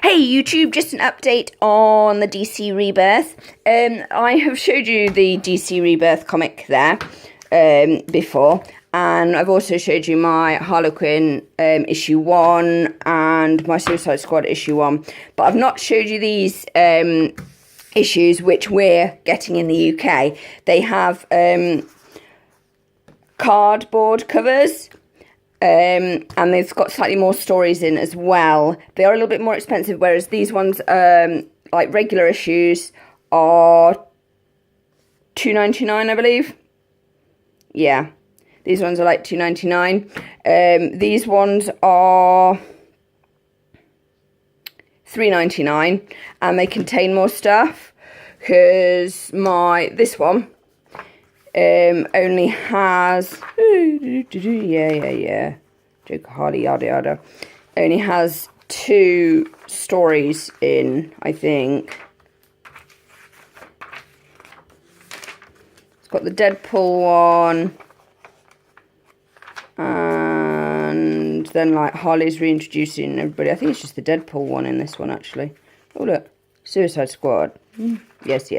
Hey YouTube, just an update on the DC Rebirth. I have showed you the DC Rebirth comic there before, and I've also showed you my Harley Quinn issue 1 and my Suicide Squad issue 1, but I've not showed you these issues which we're getting in the UK. They have cardboard covers. And they've got slightly more stories in as well. They are a little bit more expensive, whereas these ones, like regular issues, are $2.99, I believe. Yeah, these ones are like $2.99. These ones are $3.99, and they contain more stuff. Because this one only has Joker, Harley, yada yada. Only has 2 stories in, I think. It's got the Deadpool one, and then like Harley's reintroducing everybody. I think it's just the Deadpool one in this one actually. Oh look, Suicide Squad. Yes.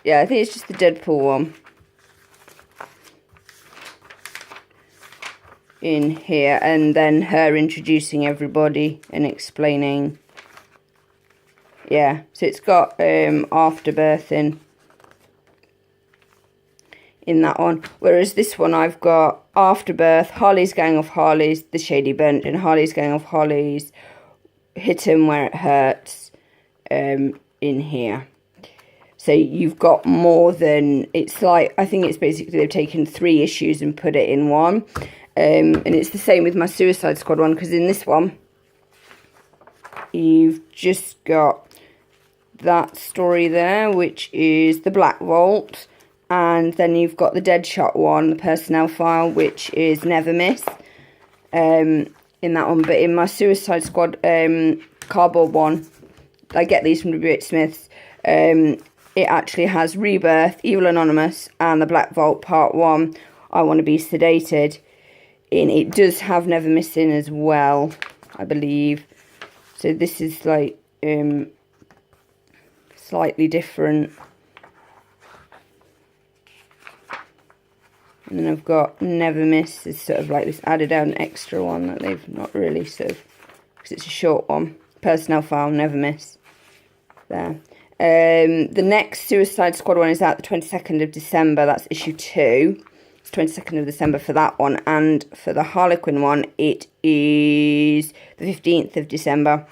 Yeah, I think it's just the Deadpool one in here, and then her introducing everybody and explaining. Yeah, so it's got Afterbirth in that one, whereas this one I've got Afterbirth, Harley's Gang of Harleys, The Shady Bunch, and Harley's Gang of Harleys, Hit 'Em Where It Hurts in here. So you've got more than, it's like, I think it's basically they've taken 3 issues and put it in one. And it's the same with my Suicide Squad one, because in this one, you've just got that story there, which is the Black Vault. And then you've got the Deadshot one, the personnel file, which is Never Miss in that one. But in my Suicide Squad cardboard one, I get these from Rebirth Smith's. It actually has Rebirth, Evil Anonymous, and the Black Vault Part 1, I Want to Be Sedated. It does have Never Missing as well, I believe. So this is like slightly different. And then I've got Never Miss is sort of like this added out an extra one that they've not really sort of, because it's a short one. Personnel file, Never Miss. There. The next Suicide Squad one is out the 22nd of December. That's issue 2. It's 22nd of December for that one. And for the Harley Quinn one, it is the 15th of December.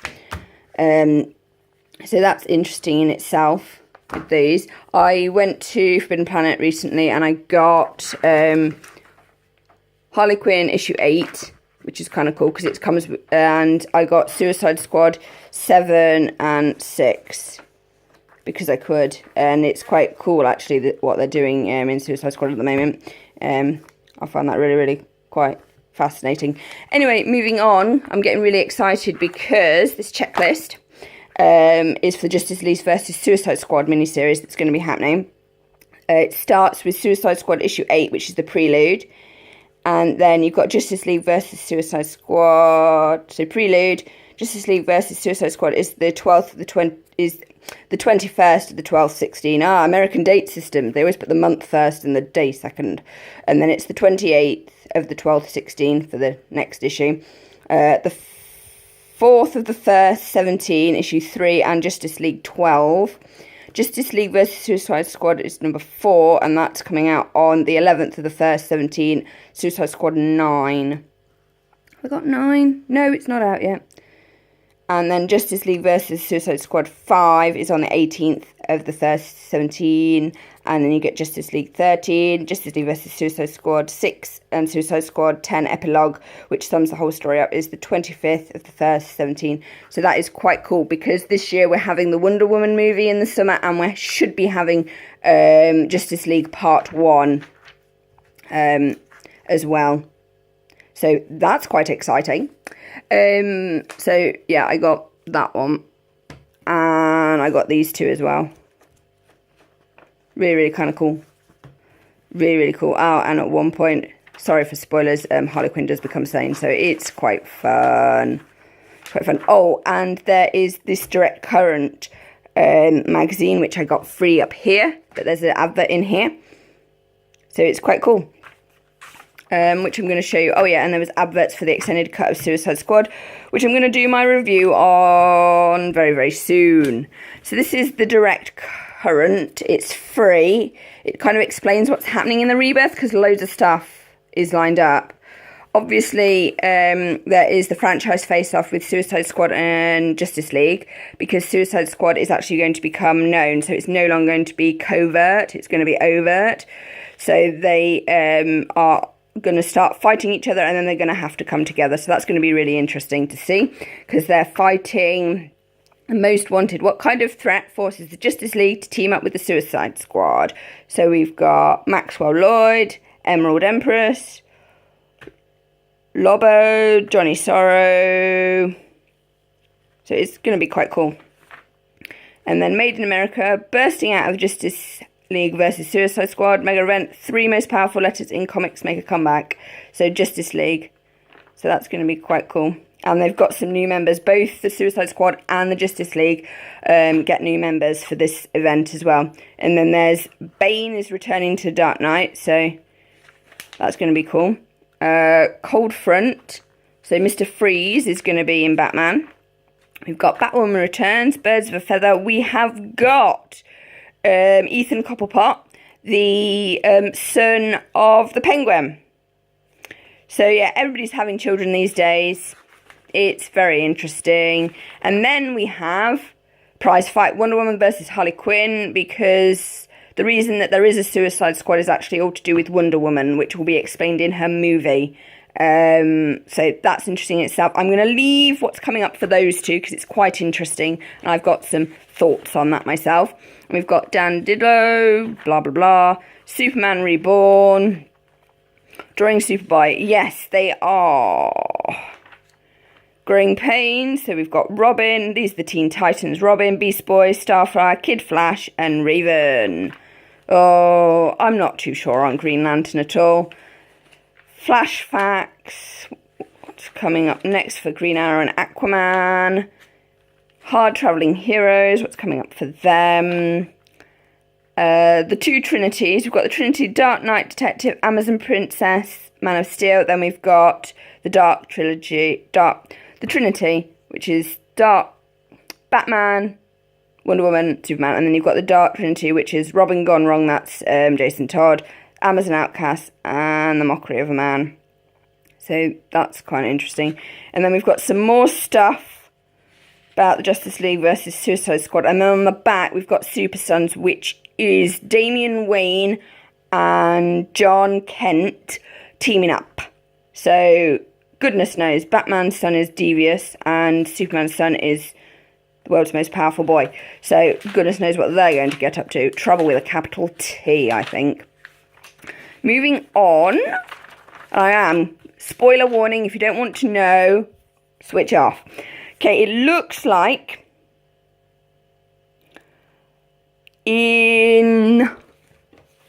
So that's interesting in itself with these. I went to Forbidden Planet recently and I got Harley Quinn issue 8, which is kind of cool because it comes with, and I got Suicide Squad 7 and 6. Because I could, and it's quite cool actually what they're doing in Suicide Squad at the moment. I find that really quite fascinating. Anyway, moving on, I'm getting really excited because this checklist is for the Justice League versus Suicide Squad miniseries that's going to be happening. It starts with Suicide Squad issue 8, which is the prelude, and then you've got Justice League versus Suicide Squad. So prelude, Justice League versus Suicide Squad is the 12th of the 20 is the 21st of the 12th, 16. American date system. They always put the month first and the day second. And then it's the 28th of the 12th, 16 for the next issue. The 4th of the 1st, 17, issue 3, and Justice League 12. Justice League vs. Suicide Squad is number 4, and that's coming out on the 11th of the 1st, 17. Suicide Squad 9. Have I got 9? No, it's not out yet. And then Justice League versus Suicide Squad 5 is on the 18th of the 1st, 17. And then you get Justice League 13, Justice League versus Suicide Squad 6, and Suicide Squad 10 Epilogue, which sums the whole story up, is the 25th of the 1st, 17. So that is quite cool because this year we're having the Wonder Woman movie in the summer, and we should be having Justice League Part 1 as well. So that's quite exciting. So yeah, I got that one, and I got these 2 as well. Really kind of cool. Really cool. Oh, and at one point, sorry for spoilers, Harley Quinn does become sane, so it's quite fun. quite fun. Oh, and there is this Direct Current magazine, which I got free up here, but there's an advert in here. So it's quite cool. Which I'm going to show you. Oh yeah, and there was adverts for the extended cut of Suicide Squad, which I'm going to do my review on very, very soon. So this is the Direct Current. It's free. It kind of explains what's happening in the Rebirth, because loads of stuff is lined up. Obviously, there is the franchise face-off with Suicide Squad and Justice League, because Suicide Squad is actually going to become known, so it's no longer going to be covert, it's going to be overt. So they are going to start fighting each other, and then they're going to have to come together. So that's going to be really interesting to see, because they're fighting the Most Wanted. What kind of threat forces the Justice League to team up with the Suicide Squad? So we've got Maxwell Lloyd, Emerald Empress, Lobo, Johnny Sorrow. So it's going to be quite cool. And then Made in America, bursting out of Justice League versus Suicide Squad mega event. 3 most powerful letters in comics make a comeback. So Justice League. So that's going to be quite cool. And they've got some new members. Both the Suicide Squad and the Justice League get new members for this event as well. And then there's Bane is returning to Dark Knight. So that's going to be cool. Cold Front. So Mr. Freeze is going to be in Batman. We've got Batwoman Returns, Birds of a Feather. We have got Ethan Coppelpot, the son of the Penguin. So yeah, everybody's having children these days. It's very interesting. And then we have prize fight, Wonder Woman versus Harley Quinn, because the reason that there is a Suicide Squad is actually all to do with Wonder Woman, which will be explained in her movie. So that's interesting in itself. I'm going to leave what's coming up for those two, because it's quite interesting, and I've got some thoughts on that myself. And we've got Dan Diddlow, blah blah blah, Superman Reborn, Drawing Superboy. Yes, they are. Growing Pains. So we've got Robin. These are the Teen Titans. Robin, Beast Boy, Starfire, Kid Flash, and Raven. Oh, I'm not too sure on Green Lantern at all. Flash Facts. What's coming up next for Green Arrow and Aquaman? Hard Travelling Heroes. What's coming up for them? The two Trinities. We've got the Trinity Dark Knight Detective, Amazon Princess, Man of Steel. Then we've got the Dark Trilogy. The Trinity, which is Batman, Wonder Woman, Superman. And then you've got the Dark Trinity, which is Robin Gone Wrong. That's Jason Todd, Amazon Outcast, and The Mockery of a Man. So that's quite interesting. And then we've got some more stuff about the Justice League versus Suicide Squad. And then on the back, we've got Super Sons, which is Damian Wayne and John Kent teaming up. So, goodness knows, Batman's son is devious and Superman's son is the world's most powerful boy. So, goodness knows what they're going to get up to. Trouble with a capital T, I think. Moving on, spoiler warning, if you don't want to know, switch off. Okay, it looks like in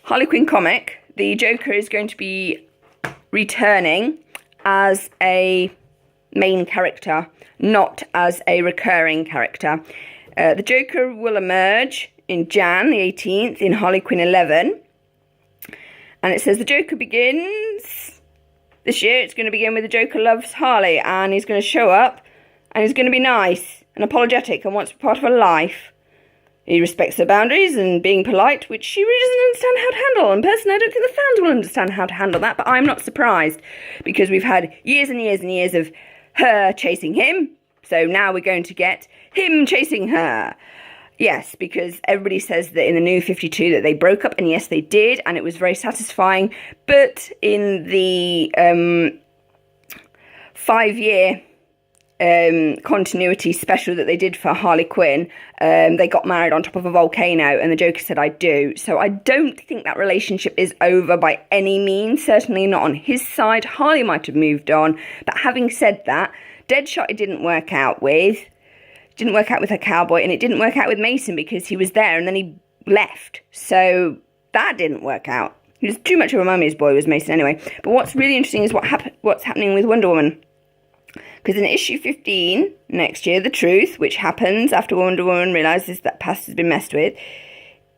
Harley Quinn comic, the Joker is going to be returning as a main character, not as a recurring character. The Joker will emerge in Jan the 18th in Harley Quinn 11. And it says the Joker begins this year. It's going to begin with the Joker loves Harley, and he's going to show up, and he's going to be nice and apologetic and wants to be part of her life. He respects her boundaries and being polite, which she really doesn't understand how to handle. And personally, I don't think the fans will understand how to handle that, but I'm not surprised, because we've had years and years and years of her chasing him, so now we're going to get him chasing her. Yes, because everybody says that in the New 52 that they broke up, and yes, they did, and it was very satisfying. But in the 5-year continuity special that they did for Harley Quinn, they got married on top of a volcano, and the Joker said, I do. So I don't think that relationship is over by any means, certainly not on his side. Harley might have moved on, but having said that, Deadshot it didn't work out with. Didn't work out with her cowboy, and it didn't work out with Mason because he was there and then he left. So that didn't work out. He was too much of a mummy's boy, was Mason anyway. But what's really interesting is what's happening with Wonder Woman. Because in issue 15 next year, The Truth, which happens after Wonder Woman realises that past has been messed with,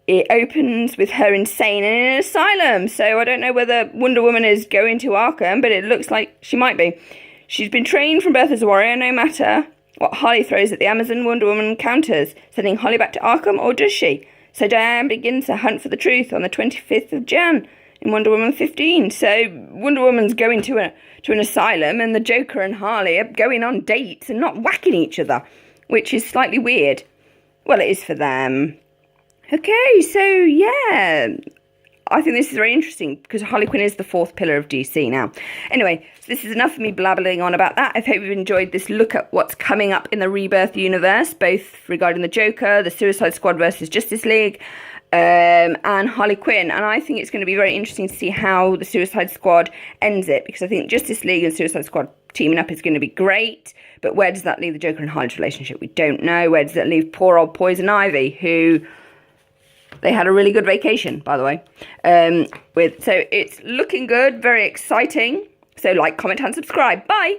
it opens with her insane and in an asylum. So I don't know whether Wonder Woman is going to Arkham, but it looks like she might be. She's been trained from birth as a warrior, no matter what Harley throws at the Amazon. Wonder Woman counters, sending Harley back to Arkham, or does she? So Diane begins her hunt for the truth on the 25th of Jan in Wonder Woman 15. So Wonder Woman's going to an asylum, and the Joker and Harley are going on dates and not whacking each other, which is slightly weird. Well, it is for them. Okay, so yeah, I think this is very interesting because Harley Quinn is the fourth pillar of DC now. Anyway, so this is enough of me blabbling on about that. I hope you've enjoyed this look at what's coming up in the Rebirth universe, both regarding the Joker, the Suicide Squad versus Justice League, and Harley Quinn. And I think it's going to be very interesting to see how the Suicide Squad ends it, because I think Justice League and Suicide Squad teaming up is going to be great. But where does that leave the Joker and Harley's relationship? We don't know. Where does that leave poor old Poison Ivy, who... They had a really good vacation, by the way. So it's looking good, very exciting. So like, comment, and subscribe. Bye!